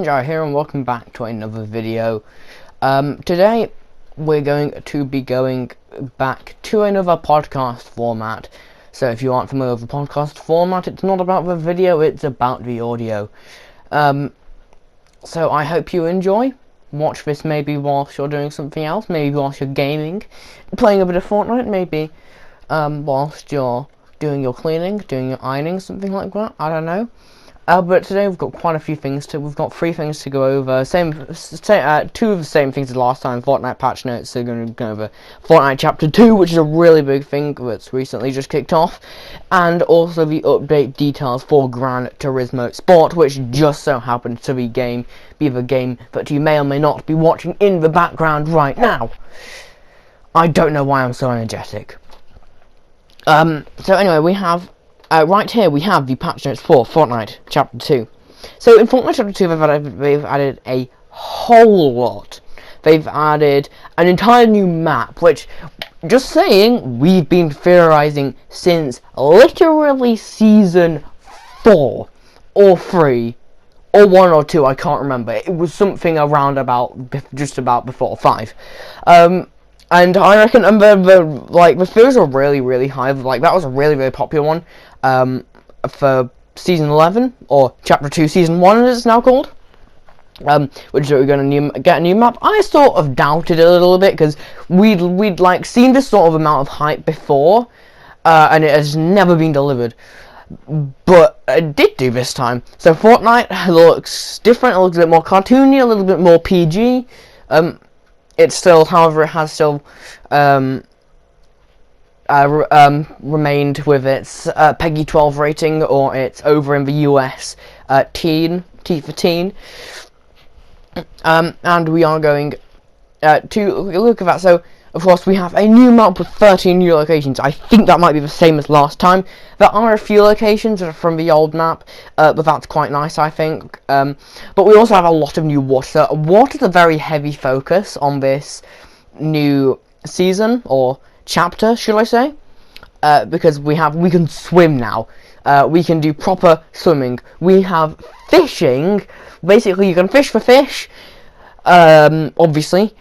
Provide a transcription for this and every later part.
SHAREfactory here, and welcome back to another video. Today we're going to be going back to another podcast format. So if you aren't familiar with the podcast format, it's not about the video, it's about the audio. So I hope you enjoy. Watch this maybe whilst you're doing something else, maybe whilst you're gaming, playing a bit of Fortnite, maybe whilst you're doing your cleaning, doing your ironing, something like that, I don't know. But today we've got quite a few things we've got 3 things to go over. Two of the same things as last time, Fortnite patch notes. So we're going to go over Fortnite Chapter 2, which is a really big thing that's recently just kicked off. And also the update details for Gran Turismo Sport, which just so happens to be the game that you may or may not be watching in the background right now. I don't know why I'm so energetic. So anyway, we have... right here we have the patch notes for Fortnite Chapter 2. So in Fortnite Chapter 2 they've added a whole lot. They've added an entire new map, which, just saying, we've been theorizing since literally Season 4 or 3 or 1 or 2, I can't remember. It was something around just about before 5. And I reckon the theories are really high. Like, that was a really popular one for Season 11, or Chapter 2 Season 1 as it's now called, which is that we're going to get a new map. I sort of doubted it a little bit, because we'd like seen this sort of amount of hype before, and it has never been delivered. But it did do this time. So Fortnite looks different, it looks a bit more cartoony, a little bit more PG. It's still, however, it has still remained with its PEGI 12 rating, or it's over in the US T for teen. And we are going to look at that. So, of course, we have a new map with 13 new locations. I think that might be the same as last time. There are a few locations that are from the old map, but that's quite nice, I think. But we also have a lot of new water. Water is a very heavy focus on this new season, or chapter, should I say? Because we can swim now. We can do proper swimming. We have fishing. Basically, you can fish for fish, obviously.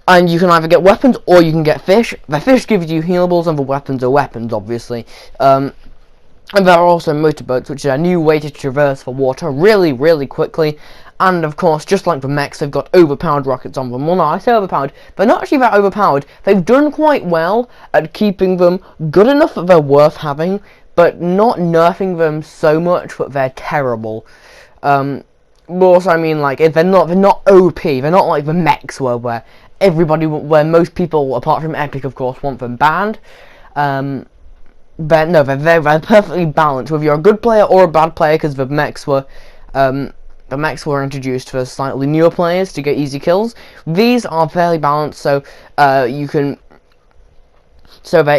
And you can either get weapons or you can get fish. The fish gives you healables and the weapons are weapons, obviously. And there are also motorboats, which is a new way to traverse the water really quickly. And of course, just like the mechs, they've got overpowered rockets on them. Well, no, I say overpowered. They're not actually that overpowered. They've done quite well at keeping them good enough that they're worth having, but not nerfing them so much that they're terrible. But also, I mean, like, if they're not OP. They're not like the mechs were, where most people, apart from Epic, of course, want them banned. But no, they're perfectly balanced. Whether you're a good player or a bad player, because the mechs were introduced for slightly newer players to get easy kills. These are fairly balanced, so they're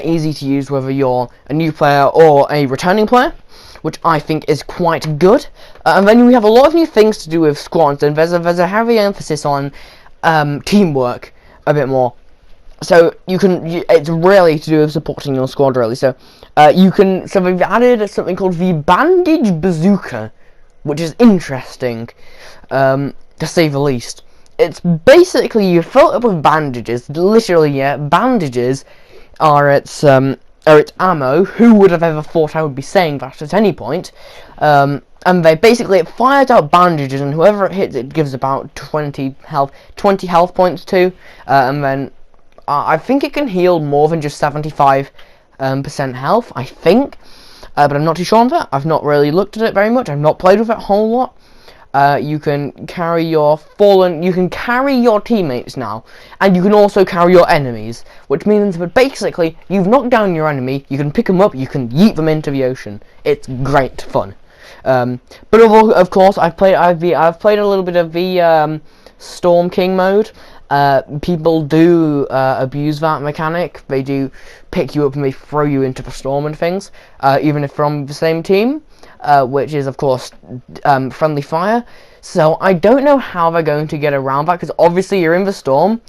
easy to use whether you're a new player or a returning player, which I think is quite good. And then we have a lot of new things to do with squads, and there's a heavy emphasis on teamwork a bit more. So it's really to do with supporting your squad, really. So they've added something called the Bandage Bazooka, which is interesting, to say the least. It's basically, you fill it up with bandages, literally, yeah, bandages are its ammo. Who would have ever thought I would be saying that at any point? And it fires out bandages, and whoever it hits, it gives about 20 health points to, and then I think it can heal more than just 75% health, I think. But I'm not too sure on that. I've not really looked at it very much. I've not played with it a whole lot. You can carry your teammates now, and you can also carry your enemies, which means that basically you've knocked down your enemy, you can pick them up, you can yeet them into the ocean. It's great fun. But of course, I've played a little bit of the Storm King mode. People do abuse that mechanic. They do pick you up and they throw you into the storm and things, even if from the same team, which is of course friendly fire. So I don't know how they're going to get around that, because obviously you're in the storm.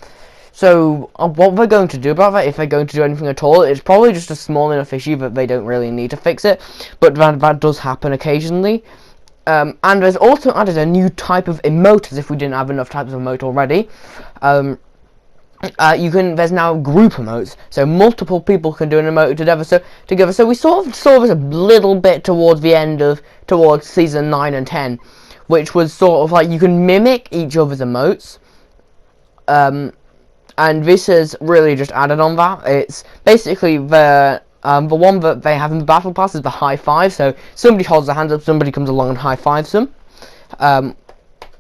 So what they're going to do about that, if they're going to do anything at all, it's probably just a small enough issue that they don't really need to fix it. But that does happen occasionally. And there's also added a new type of emote, as if we didn't have enough types of emote already. There's now group emotes, so multiple people can do an emote together. So we sort of saw this a little bit towards the end towards season 9 and 10, which was sort of like you can mimic each other's emotes. And this has really just added on that. It's basically the one that they have in the battle pass is the high five. So somebody holds their hands up, somebody comes along and high fives them,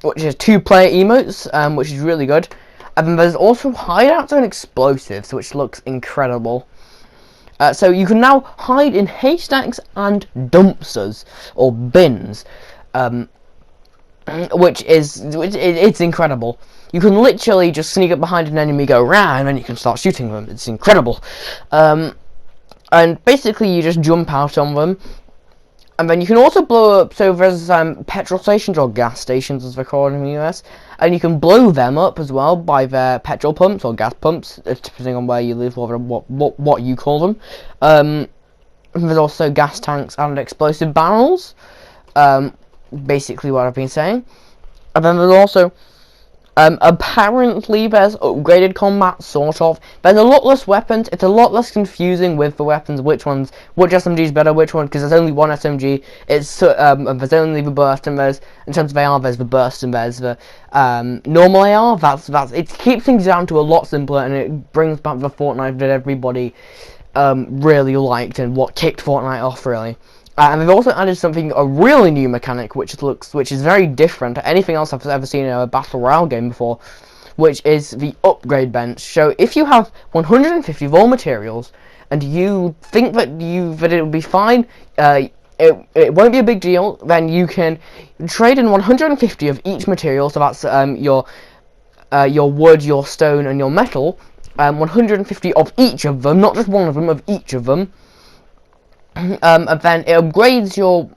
which is 2-player emotes, which is really good. And then there's also hideouts and explosives, which looks incredible. So you can now hide in haystacks and dumpsters or bins, it's incredible. You can literally just sneak up behind an enemy, go around, and then you can start shooting them. It's incredible. And basically you just jump out on them. And then you can also blow up, so there's petrol stations or gas stations as they're called in the US. And you can blow them up as well by their petrol pumps or gas pumps, depending on where you live or what you call them. There's also gas tanks and explosive barrels. Basically what I've been saying. And then there's also apparently there's upgraded combat, sort of. There's a lot less weapons. It's a lot less confusing with the weapons, which SMG is better, which one, because there's only one SMG. It's there's only the burst, and there's, in terms of AR, there's the burst and there's the normal AR. It keeps things down to a lot simpler, and it brings back the Fortnite that everybody really liked and what kicked Fortnite off, really. And they've also added a really new mechanic, which is very different to anything else I've ever seen in a battle royale game before, which is the upgrade bench. So if you have 150 raw materials and you think that it will be fine, it won't be a big deal. Then you can trade in 150 of each material. So that's your wood, your stone, and your metal. 150 of each of them, not just one of them, of each of them. And then it upgrades your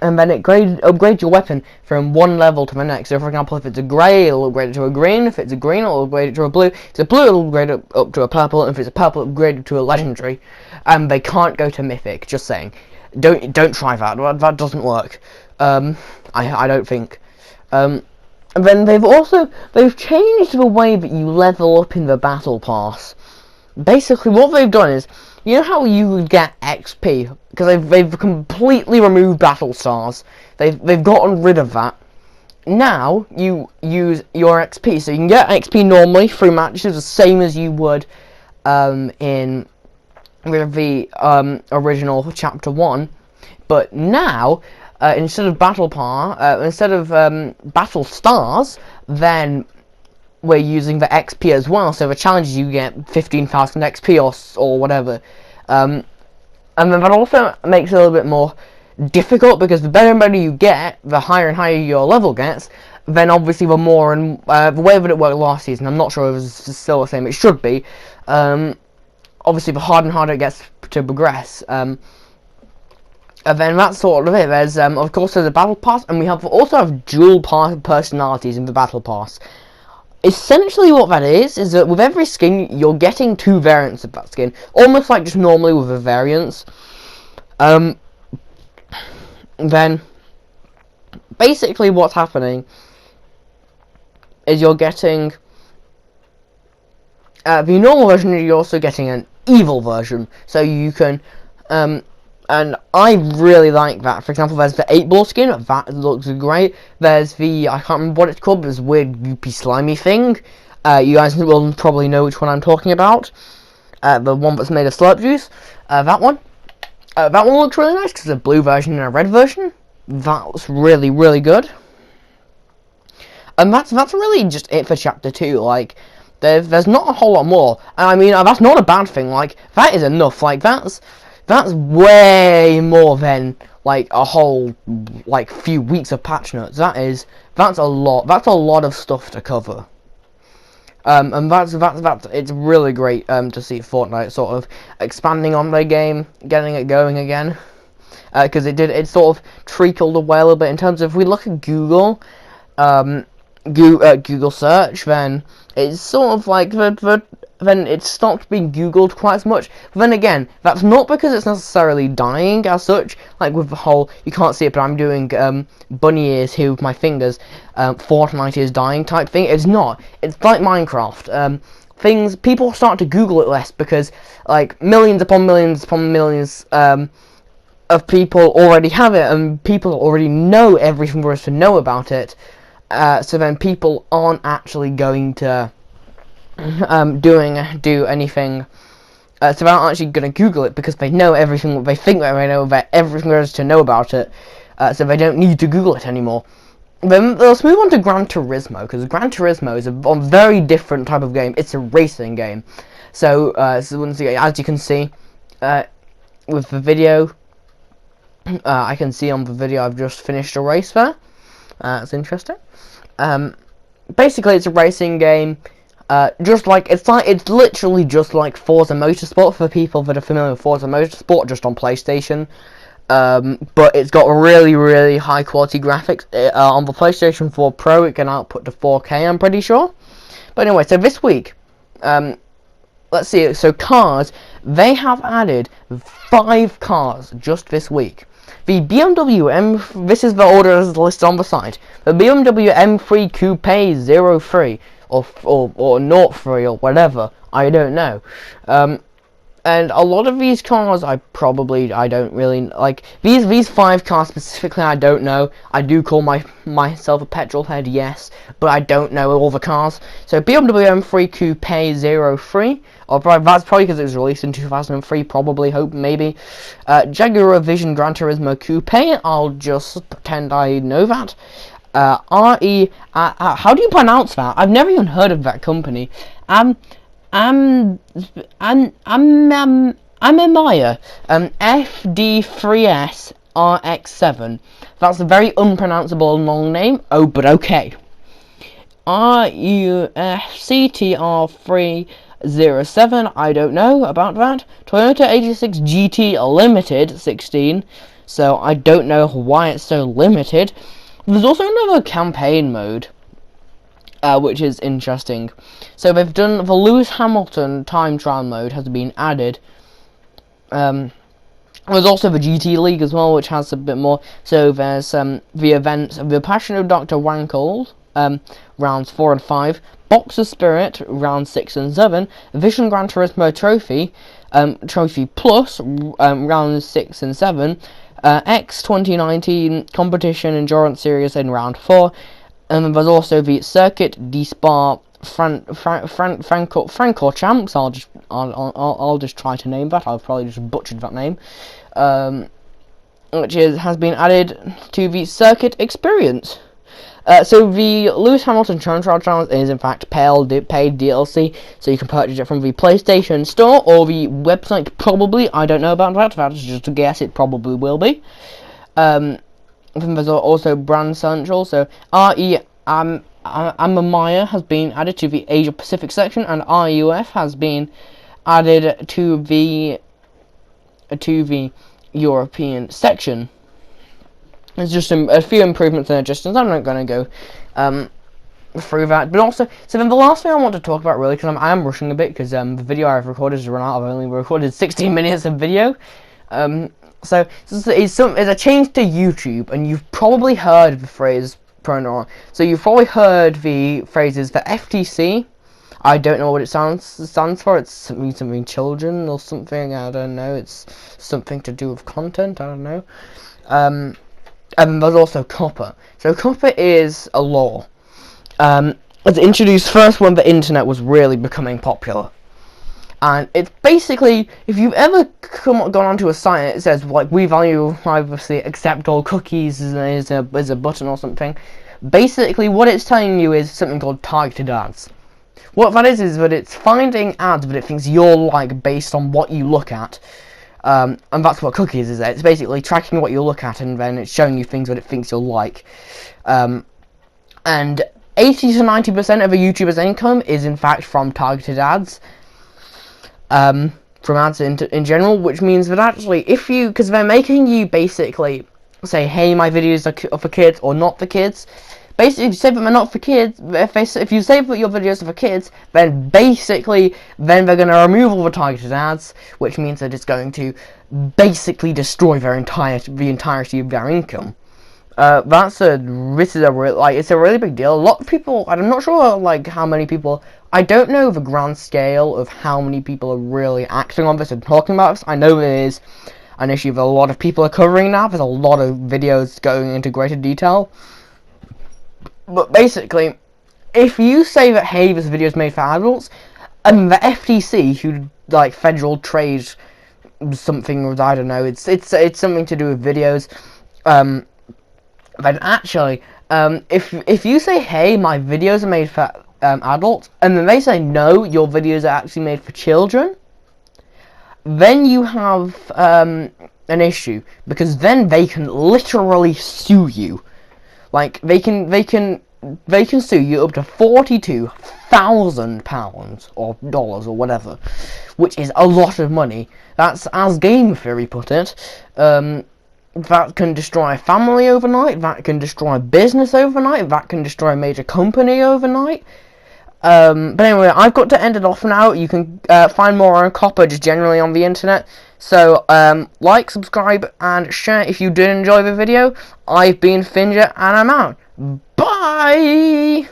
upgrades your weapon from one level to the next. So for example, if it's a grey, it'll upgrade it to a green. If it's a green, it'll upgrade it to a blue. If it's a blue, it'll upgrade it up to a purple. And if it's a purple, it'll upgrade it to a legendary. And they can't go to mythic. Just saying, don't try that. That doesn't work. I don't think. And then they've changed the way that you level up in the battle pass. Basically, what they've done is, you know how you would get XP, because they've completely removed battle stars. They've gotten rid of that. Now you use your XP, so you can get XP normally through matches, the same as you would in the original chapter 1. But now instead of battle stars, then we're using the XP as well. So the challenges you get 15,000 XP or whatever. And then that also makes it a little bit more difficult, because the better and better you get, the higher and higher your level gets. Then obviously the more and the way that it worked last season, I'm not sure if it's still the same. It should be. Obviously the harder and harder it gets to progress. And then that's sort of it. There's of course there's a battle pass, and we also have dual personalities in the battle pass. Essentially what that is that with every skin you're getting 2 variants of that skin, almost like just normally with a variance. Then basically what's happening is you're getting the normal version, you're also getting an evil version, so you can and I really like that. For example, there's the 8-ball skin, that looks great. There's the, I can't remember what it's called, but this weird goopy slimy thing. You guys will probably know which one I'm talking about. The one that's made of slurp juice. That one. That one looks really nice, because there's a blue version and a red version. That's really, really good. And that's really just it for chapter 2. Like, there's not a whole lot more. And I mean, that's not a bad thing. Like, that is enough. Like, that's way more than like a whole like few weeks of patch notes. That's a lot of stuff to cover. And that's it's really great to see Fortnite sort of expanding on their game, getting it going again. Because it sort of trickled away a little bit in terms of, if we look at Google, Google search, then it's sort of like the then it stopped being Googled quite as much. But then again, that's not because it's necessarily dying as such, like with the whole, you can't see it, but I'm doing bunny ears here with my fingers, Fortnite is dying type thing. It's not. It's like Minecraft. People start to Google it less because, like, millions upon millions upon millions of people already have it, and people already know everything there is to know about it. So then people aren't actually going to do anything. So they're not actually going to Google it because they know everything. They think that they know about everything there is to know about it. So they don't need to Google it anymore. Then let's move on to Gran Turismo, because Gran Turismo is a very different type of game. It's a racing game. So, as you can see with the video, I can see on the video I've just finished a race there. That's interesting. Basically, it's a racing game. It's literally just like Forza Motorsport for people that are familiar with Forza Motorsport, just on PlayStation. But it's got really, really high quality graphics. On the PlayStation 4 Pro, it can output to 4K, I'm pretty sure. But anyway, so this week, let's see. So cars, they have added 5 cars just this week. The BMW M, this is the order as listed on the site. The BMW M3 Coupe 03 or 03 or whatever, I don't know. And a lot of these cars I don't really like. These 5 cars specifically, I don't know. I do call myself a petrol head, yes, but I don't know all the cars. So BMW M3 Coupe 03, or that's probably because it was released in 2003, probably, maybe. Jaguar Vision Gran Turismo Coupe, I'll just pretend I know that. how do you pronounce that? I've never even heard of that company. I'm Amaya, FD3S RX7. That's a very unpronounceable long name. Oh, but okay. RUFCTR307. I don't know about that. Toyota 86 GT Limited 16. So I don't know why it's so limited. There's also another campaign mode, which is interesting. So they've done the Lewis Hamilton time trial mode has been added. There's also the GT League as well, which has a bit more. So there's the events of the Passion of Dr. Wankle, rounds 4 and 5, Boxer Spirit, rounds 6 and 7, Vision Gran Turismo Trophy, Trophy Plus, rounds 6 and 7, X 2019 Competition Endurance Series in round 4, and then there's also the Circuit de Spa Francorchamps. I'll just try to name that. I've probably just butchered that name. Which has been added to the Circuit Experience. So the Lewis Hamilton Time Trial Challenge is in fact paid DLC, so you can purchase it from the PlayStation Store or the website. Probably, I don't know about that. That's just a guess. It probably will be. Then there's also Brand Central. So Amaya has been added to the Asia Pacific section, and RUF has been added to the European section. There's just a few improvements and adjustments. I'm not going to go through that. But also, so then the last thing I want to talk about, really, because I am rushing a bit, because the video I've recorded has run out. I've only recorded 16 minutes of video. So it's a change to YouTube, and you've probably heard the phrase pronoun. So you've probably heard the phrases for FTC. I don't know what it stands for. It's something children or something. I don't know. It's something to do with content. I don't know. And there's also COPPA. So COPPA is a law. It was introduced first when the internet was really becoming popular. And it's basically, if you've ever gone onto a site, it says, like, we value, obviously, accept all cookies, is a button or something. Basically, what it's telling you is something called targeted ads. What that is that it's finding ads that it thinks you'll like based on what you look at. And that's what cookies is. It's basically tracking what you look at, and then it's showing you things that it thinks you'll like. And 80 to 90% of a YouTuber's income is, in fact, from targeted ads. From ads in general, which means that actually, because they're making you basically say, hey, my videos are for kids or not for kids, basically, if you say that they're not for kids, if you say that your videos are for kids, then basically, then they're going to remove all the targeted ads, which means that it's going to basically destroy the entirety of their income. It's a really big deal. A lot of people, I'm not sure, like, how many people, I don't know the grand scale of how many people are really acting on this and talking about this. I know there is an issue that a lot of people are covering now. There's a lot of videos going into greater detail. But basically, if you say that, hey, this video is made for adults, and the FTC, who, like, Federal Trade something, I don't know, it's something to do with videos, then actually, if you say, hey, my videos are made for adults, and then they say, no, your videos are actually made for children, then you have an issue, because then they can literally sue you. Like, they can sue you up to £42,000 or dollars or whatever, which is a lot of money. That's, as Game Theory put it, that can destroy a family overnight, that can destroy a business overnight, that can destroy a major company overnight. But anyway, I've got to end it off now. You can find more on COPPA just generally on the internet. So, like, subscribe, and share if you did enjoy the video. I've been Finja, and I'm out. Bye!